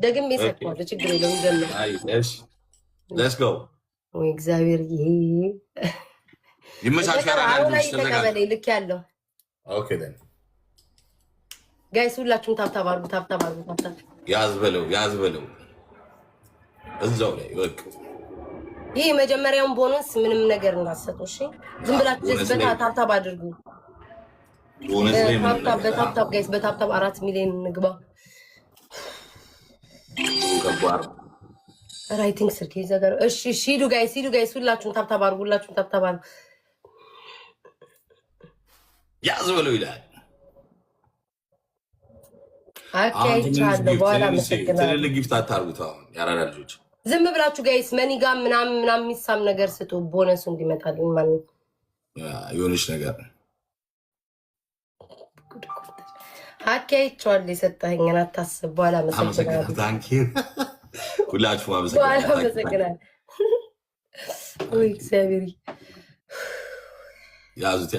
ደግሜ ሰጥቷለሁ ችግር የለውም ጀምር አይ እሺ ሌትስ ጎ ወይ እግዚአብሔር ይመቻቻል አሁን ላይ ተቀበለኝ ልክ ያለው ኦኬ ደን ጋይስ ሁላችሁም ታብታብ አድርጉ ታብታብ ያዝ በለው እዛው ላይ በቃ ይሄ መጀመሪያውን ቦነስ ምንም ነገር እንዳትሰጡ እሺ ዝም ብላችሁ ታብታብ አድርጉ ቦነስ ላይ በታብታብ ጋይስ በታብታብ 4 ሚሊዮን ንግባ ከባድ ራይቲንግ ስልክ ይዘጋር እሺ ሂዱ ጋይስ ሁላችሁም ታብታብ አድርጉ ሁላችሁም ታብታብ አድርጉ ያዝ በለው ይላል አካይ ቻለ በኋላ መስከና ትልልቅ ጊፍት አታርጉት አሁን ያራዳ ልጆች ዝም ብላችሁ ጋይስ መኒጋ ምናምን የሚሳም ነገር ስጡ ቦነሱ እንዲመጣልን ማለት የሆነች ነገር አካይ ቻለ የሰጠኸኝን አታስብ በኋላ መስከና ታንኪ ሁላችሁ አመሰግናለሁ ወይ እግዚአብሔር ያዙት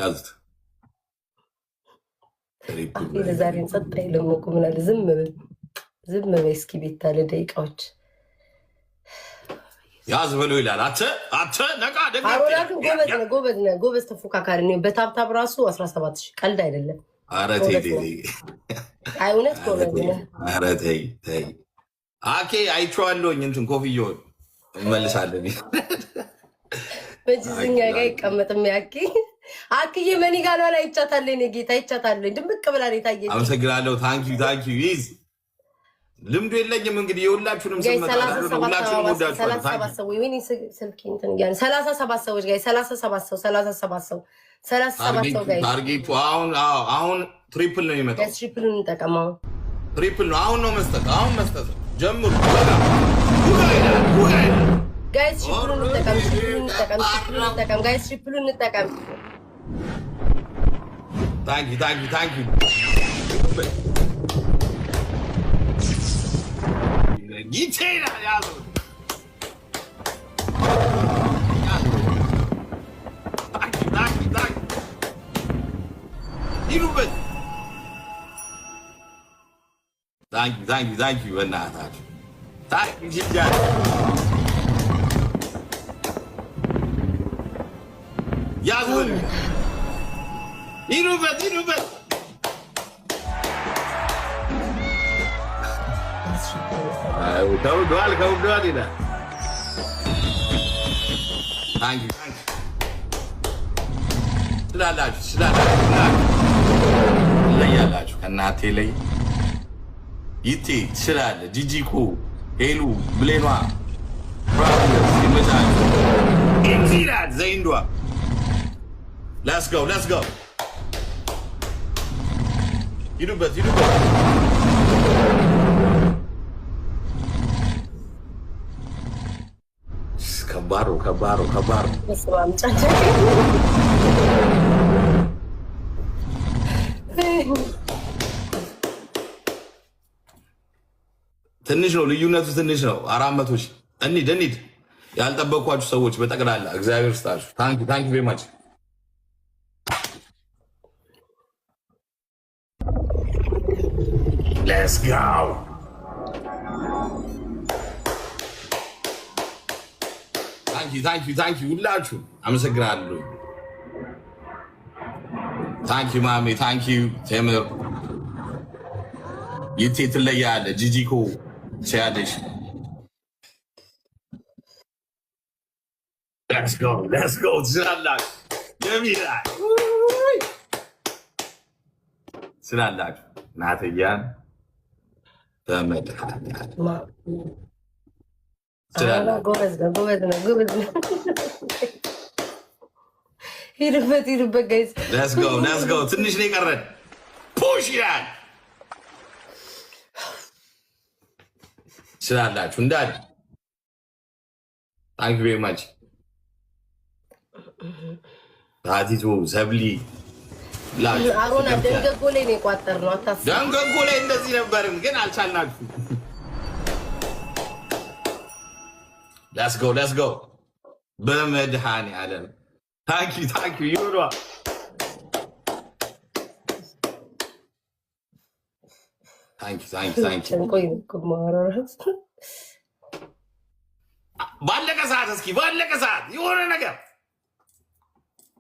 ለዛሬን ጸጥታ ለሞቁ ምናለ ዝም በይ እስኪ ቤት አለ ደቂቃዎች ያዝ በለው ይላል አተ ነቃ ደጋ ጎበዝ ተፎካካሪ ነው በታብታብ ራሱ 17000 ቀልድ አይደለም ኧረ ተይ አይ እውነት ጎበዝ ነው ኧረ ተይ አኬ አይቼዋለሁኝ እንትን ኮፍያውን እመልሳለሁ በጅዝኛ ጋር ይቀመጥም ያኪ አክዬ መኒ ጋር ነው አይቻታለሁ እኔ ጌታ አይቻታለሁ ድምቅ ብላ ነው ታየች አመሰግናለሁ ታንኪ ይዝ ልምዱ የለኝም እንግዲህ የሁላችሁንም ሁላችሁንም ወዳችኋለሁ 37 ሰው ወይኔ ስልክ እንትን ያለ 37 ሰዎች ጋር 37 ሰው ጋር ታርጌቱ አሁን ትሪፕል ነው የሚመጣው ትሪፕል እንጠቀማው ትሪፕል ነው አሁን ነው መስጠት ጀምሩ ጋይስ ትሪፕሉን እንጠቀም ጋይስ ትሪፕሉን እንጠቀም ታንኪ ጊቴና ያዙ ታንኪ ይሉበት ታንኪ በእናታችሁ ታንኪ ጅጃ ያዙ ይሉበት ከብዷል ይላል ታንኪ ትለያላችሁ ከእናቴ ላይ ይቴ ትችላለህ ጂጂኮ ሄሉ ብሌኗ ይመቻል ኢንዚራት ዘይንዷ Let's go. ይዱበት ከባድ ትንሽ ነው ልዩነቱ ትንሽ ነው 400 ሺህ እንሂድ ያልጠበቅኳችሁ ሰዎች በጠቅላላ እግዚአብሔር ስጣችሁ ታንኪ ቬሪ ማች Let's go. Thank you. ሁላችሁ አመሰግናለሁ። Thank you ማሚ thank you ቴምር ይቴ ትለያለህ ጂጂኮ ሲያደሽ Let's go ስላላችሁ ናትያን ጎበዝ ነው ሂዱበት ጋይስ Let's go ትንሽ ነው የቀረን ፑሽ ይላል ስላላችሁ እንዳል ታንክ ዩ ቬሪ ማች ታቲቱ ሰብሊ አሮና ደንገጎ ላይ ነው የቋጠርነው አታስብ ደንገጎ ላይ እንደዚህ ነበርን ግን አልቻልናችሁ Let's go በመድሃኒ ዓለም ታንኪ ዩሮ ታንኪ ቆይ ኩማራራስ ባለቀ ሰዓት እስኪ ባለቀ ሰዓት የሆነ ነገር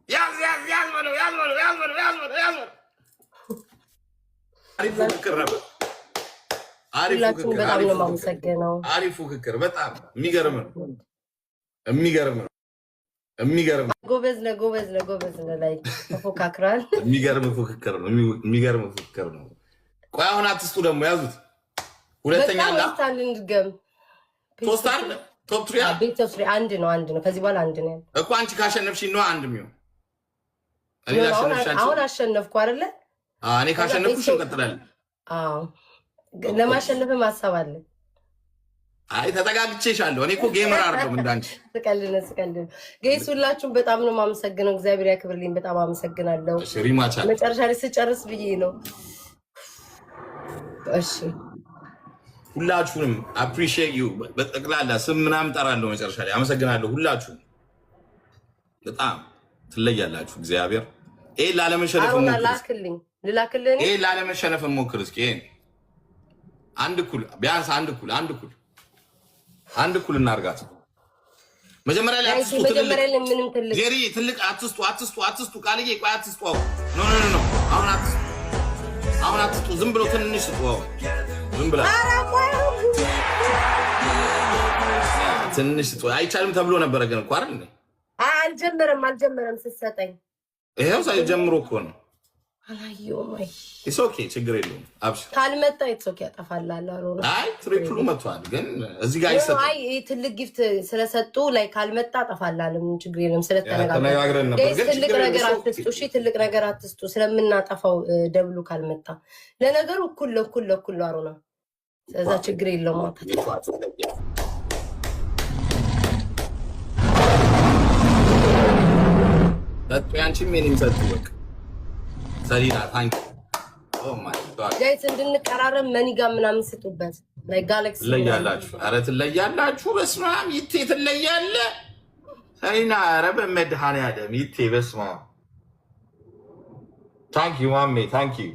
ያዝ በለው አሪፍ ፍቅር ነበር። አሪፍ ፍቅር በጣም የሚገርም ጎበዝ ነው ላይ ተፎካክራል። የሚገርም ፍቅር ነው። ቆይ አሁን አትስጡ ደግሞ ያዙት። ሁለተኛ እንድገም ሶስት አይደል ቶፕ 3 ቤት ቶፕ 3 አንድ ነው። ከዚህ በኋላ አንድ ነው እኮ አንቺ ካሸነፍሽኝ ነው አንድ የሚሆን። አሁን አሸነፍኩ አይደለ? እኔ ካሸነፍኩሽ እንቀጥላለን። ለማሸነፍ ማሰብ አለ። አይ ተጠጋግቼሻለሁ። እኔ እኮ ጌመር አይደለም እንዳንቺ። ስቀልድ ጋይስ ሁላችሁም በጣም ነው የማመሰግነው። እግዚአብሔር ያክብርልኝ። በጣም አመሰግናለሁ። መጨረሻ ላይ ስጨርስ ብዬ ነው። እሺ ሁላችሁንም አፕሪሺየት ዩ በጠቅላላ ስም ምናምን ጠራለሁ መጨረሻ ላይ አመሰግናለሁ። ሁላችሁም በጣም ትለያላችሁ። እግዚአብሔር ላለመሸነፍ ልላክልኝ ላለመሸነፍ ሞክር እስኪ አንድ እኩል ቢያንስ አንድ እኩል እናርጋት። መጀመሪያ ላይ ትልቅ አትስጡ ቃልዬ ቆይ አትስጡ። ኖ አሁን አትስጡ። ዝም ብሎ ትንሽ ስጡ። ዝም ብላ ትንሽ ስጡ። አይቻልም ተብሎ ነበረ ግን እኮ አይደል? አልጀመረም ስትሰጠኝ ይሄው ሳይጀምሩ እኮ ነው። አላየሁም። ኢትስ ኦኬ ችግር የለውም። አብሽር ካልመጣ ኢትስ ኦኬ አጠፋላለሁ። አይ ትሪፕሉ መጥቷል ግን እዚህ ጋር አይሰጥ። አይ ትልቅ ጊፍት ስለሰጡ ላይ ካልመጣ አጠፋላለሁ። ምን ችግር የለም። ስለተነጋግረን ነበር ግን ትልቅ ነገር አትስጡ። እሺ ትልቅ ነገር አትስጡ ስለምናጠፋው ደብሉ ካልመጣ ለነገሩ እኩል አሮና ስለዛ ችግር የለውም። ያንቺም የኔም ሰጡ በቃ ሰሊና ታንክ ኦ ማይ ጋድ ጋይስ እንድንቀራረብ መኒጋ ምናምን ስጡበት። ላይ ጋላክሲ ትለያላችሁ። ኧረ ትለያላችሁ። በስመ አብ ይቴ ትለያለ ሰሊና። ኧረ በመድኃኒዓለም ይቴ በስመ አብ ታንክ ዩ ማሜ ታንክ ዩ።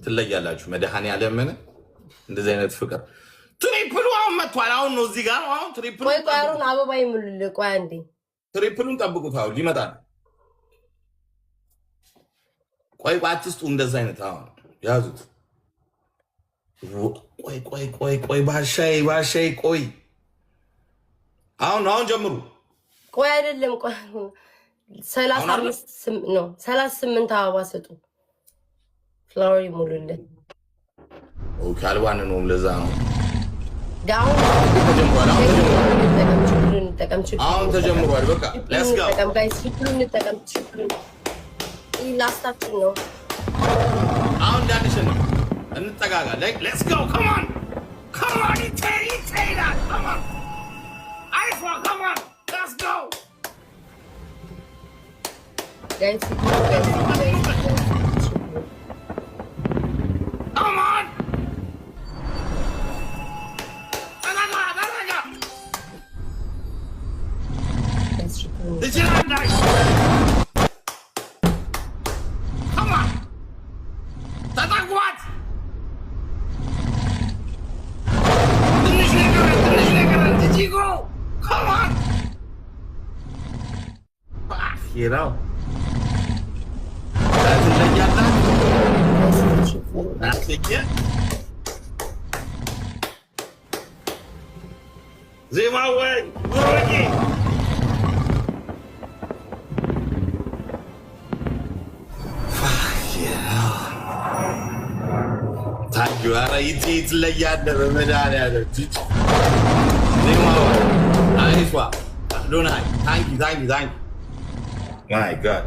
ትለያላችሁ። መድኃኒዓለምን እንደዚህ አይነት ፍቅር ትሪፕሉ አሁን መጥቷል። አሁን ነው እዚህ ጋር አሁን ትሪፕሉ ቆይ አሮን አበባ ይሙልል። ቆይ አንዴ ትሪፕሉን ጠብቁት። አሁን ሊመጣ ነው። ቆይ አትስጡ። እንደዛ አይነት አሁን ያዙት። ቆይ ባሻይ ቆይ አሁን ጀምሩ። ቆይ አይደለም ቆይ 38 አበባ ስጡ። ፍላወር ይሙሉልን። ኦኬ አልባን ነው ለዛ ነው ጋውን ተጀምሯል። በቃ ሌትስ ጎ ጋይስ እንጠቀም። ላስታችን ነው አሁን ዳንሽ ነው እንጠጋጋ። ሌትስ ጎ ካም ኦን ይቴዳ ካም ኦን አይፎ ካም ኦን ሌትስ ጎ ጋይስ ካም ኦን This is nice. Come on. That's like what? Did you go? Come on. You know. That's it. Zima way. Rocky. ታንክ ዩ። ኧረ ይትለያለ በመድኃኒዓለም አይሷ ዶናይ ታንክ ዩ ማይ ጋድ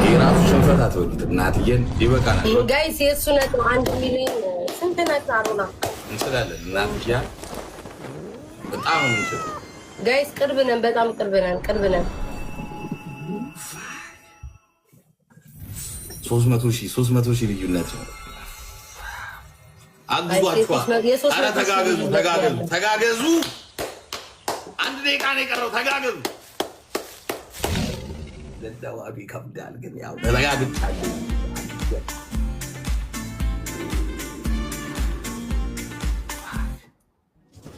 የራሱ ሽንፈት አትወዱት እናትዬን ይበቃናል። ጋይስ የእሱ ነጥብ 1 ሚሊዮን ስንት ነጥብ አሮና እንችላለን። እናትያ በጣም ነው የምንችለው ጋይስ። ቅርብ ነን፣ በጣም ቅርብ ነን። 300 ሺህ ልዩነት ነው። አግዟችኋ። ኧረ ተጋገዙ። አንድ ደቂቃ ነው የቀረው። ተጋገዙ። ለዳዋቢ ከብዳል ግን ያው ተረጋግቻለሁ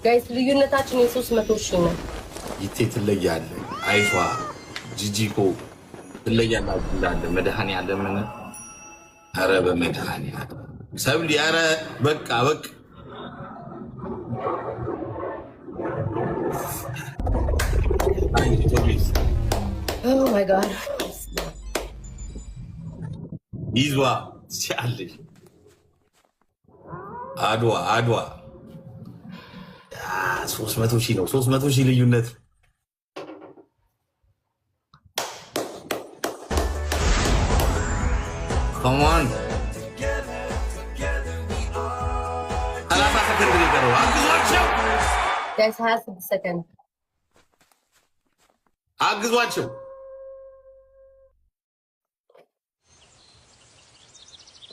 ጋይስ ልዩነታችን የ300,000 ነው ይቴ ትለያለ አይቷ ጂጂኮ ትለያላችሁ እንዳለ መድኃኒዓለም ኧረ በመድኃኒዓለም ሰብሊ ኧረ በቃ Oh my god. ይዟ ሲያለሽ አድዋ 300,000 ነው 300,000 ልዩነት Come on 30 ሰከንድ ሊቀረው አግዟቸው Guys 26 ሰከንድ አግዟቸው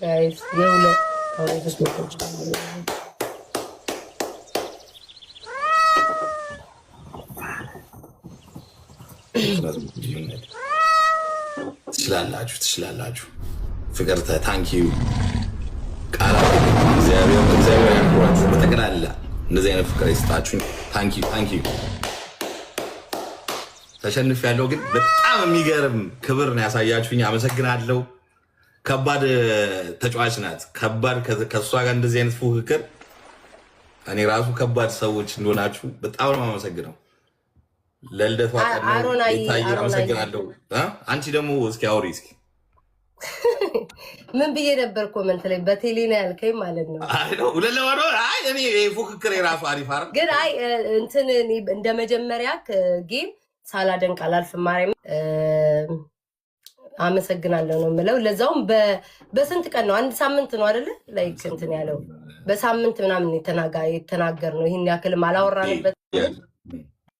Guys የሁለት አውሬቶች ትችላላችሁ ፍቅርተ ታንኪዩ ቃላት እግዚአብሔር ያክብራችሁ በጠቅላላ እንደዚህ አይነት ፍቅር ይስጣችሁ ታንኪዩ ተሸንፍ ያለው ግን በጣም የሚገርም ክብር ነው ያሳያችሁኝ አመሰግናለሁ ከባድ ተጫዋች ናት ከባድ ከሷ ጋር እንደዚህ አይነት ፉክክር እኔ ራሱ ከባድ ሰዎች እንደሆናችሁ በጣም ነው የማመሰግነው ለልደቷ ቀን ይታይ አመሰግናለሁ አንቺ ደግሞ እስኪ አውሪ እስኪ ምን ብዬ ነበር ኮሜንት ላይ በቴሌ ነው ያልከኝ ማለት ነው አይ ነው ለለዋዶ አይ እኔ ፉክክር የራሱ አሪፍ አይደል ግን አይ እንትን እንደ መጀመሪያ ጌም ሳላደንቅ አላልፍም ማርያም አመሰግናለሁ ነው የምለው ለዛውም በስንት ቀን ነው አንድ ሳምንት ነው አይደለ ላይክ እንትን ያለው በሳምንት ምናምን የተናገር ነው ይሄን ያክል አላወራንበት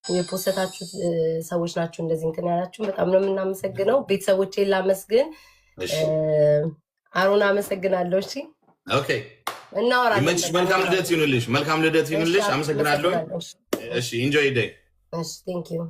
የፖስተታችሁ ሰዎች ናችሁ እንደዚህ እንትን ያላችሁ በጣም ነው የምናመሰግነው ቤተሰቦቼን ላመስግን አሮና አመሰግናለሁ እሺ ኦኬ እናወራለን መልካም ልደት ይሁንልሽ አመሰግናለሁ እሺ ኢንጆይ ዴይ እሺ ቴንክ ዩ